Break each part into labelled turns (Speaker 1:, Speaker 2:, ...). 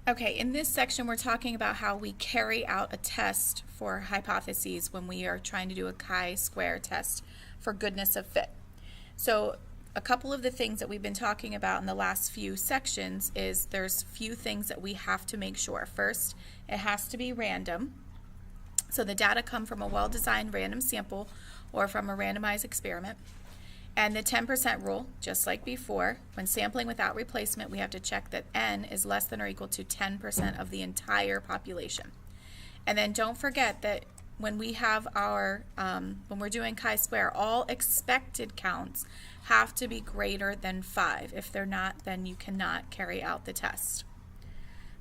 Speaker 1: Okay, in this section we're talking about how we carry out a test for hypotheses when we are trying to do a chi-square test for goodness of fit. So a couple of the things that we've been talking about in the last few sections is there's few things that we have to make sure. First, it has to be random. So the data come from a well-designed random sample or from a randomized experiment. And the 10% rule, just like before, when sampling without replacement, we have to check that n is less than or equal to 10% of the entire population. And then don't forget that when we have our, when we're doing chi-square, all expected counts have to be greater than 5. If they're not, then you cannot carry out the test.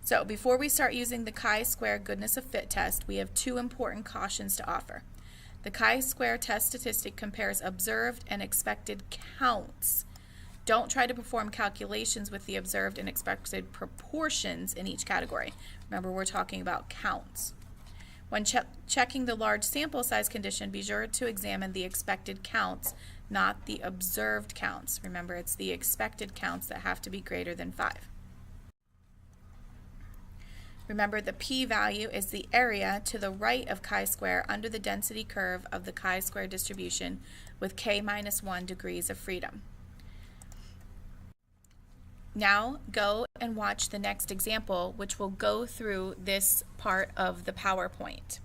Speaker 1: So before we start using the chi-square goodness of fit test, we have two important cautions to offer. The chi-square test statistic compares observed and expected counts. Don't try to perform calculations with the observed and expected proportions in each category. Remember, we're talking about counts. When checking the large sample size condition, be sure to examine the expected counts, not the observed counts. Remember, it's the expected counts that have to be greater than 5. Remember, the p-value is the area to the right of chi-square under the density curve of the chi-square distribution with k-1 degrees of freedom. Now go and watch the next example, which will go through this part of the PowerPoint.